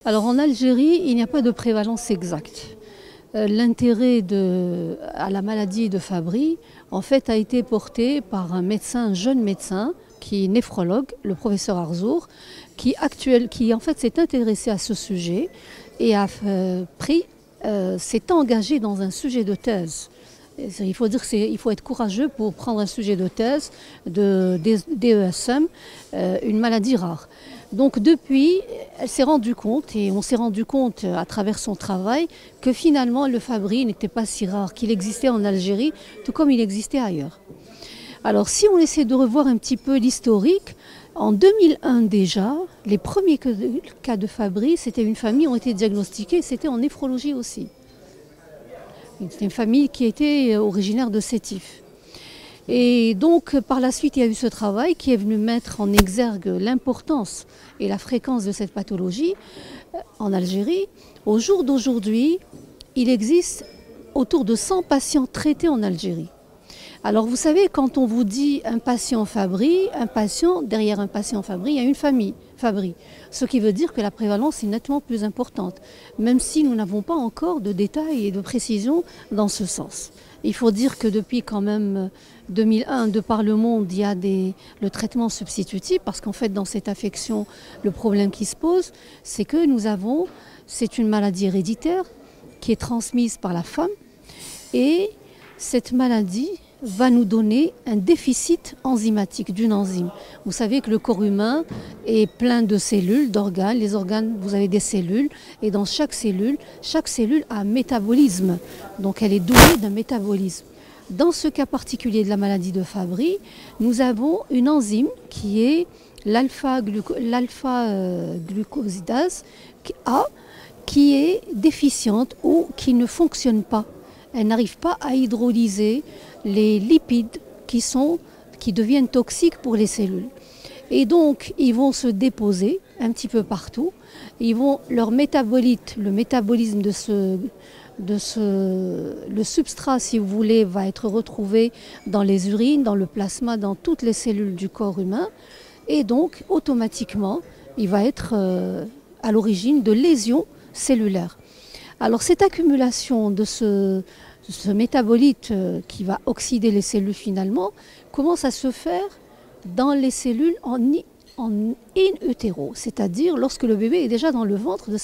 Alors en Algérie, il n'y a pas de prévalence exacte. L'intérêt à la maladie de Fabry, en fait, a été porté par un médecin, un jeune médecin, qui est néphrologue, le professeur Arzour, qui en fait s'est intéressé à ce sujet et s'est engagé dans un sujet de thèse. Il faut dire qu'il faut être courageux pour prendre un sujet de thèse de DESM, une maladie rare. Donc depuis, elle s'est rendue compte, et on s'est rendu compte à travers son travail, que finalement le Fabry n'était pas si rare, qu'il existait en Algérie, tout comme il existait ailleurs. Alors si on essaie de revoir un petit peu l'historique, en 2001 déjà, les premiers cas de Fabry, c'était une famille, ont été diagnostiqués, c'était en néphrologie aussi. C'était une famille qui était originaire de Sétif. Et donc, par la suite, il y a eu ce travail qui est venu mettre en exergue l'importance et la fréquence de cette pathologie en Algérie. Au jour d'aujourd'hui, il existe autour de 100 patients traités en Algérie. Alors, vous savez, quand on vous dit un patient Fabry, derrière un patient Fabry, il y a une famille Fabry. Ce qui veut dire que la prévalence est nettement plus importante, même si nous n'avons pas encore de détails et de précisions dans ce sens. Il faut dire que depuis quand même 2001, de par le monde, il y a le traitement substitutif, parce qu'en fait, dans cette affection, le problème qui se pose, c'est que c'est une maladie héréditaire qui est transmise par la femme, et cette maladie va nous donner un déficit enzymatique d'une enzyme. Vous savez que le corps humain est plein de cellules, d'organes. Les organes, vous avez des cellules, et dans chaque cellule a un métabolisme. Donc elle est douée d'un métabolisme. Dans ce cas particulier de la maladie de Fabry, nous avons une enzyme qui est l'alpha-glucosidase A, qui est déficiente ou qui ne fonctionne pas. Elle n'arrive pas à hydrolyser les lipides qui deviennent toxiques pour les cellules. Et donc, ils vont se déposer un petit peu partout. Leur métabolite, le métabolisme le substrat, si vous voulez, va être retrouvé dans les urines, dans le plasma, dans toutes les cellules du corps humain. Et donc, automatiquement, il va être à l'origine de lésions cellulaires. Alors, cette accumulation de ce métabolite qui va oxyder les cellules finalement commence à se faire dans les cellules en in utero, c'est-à-dire lorsque le bébé est déjà dans le ventre de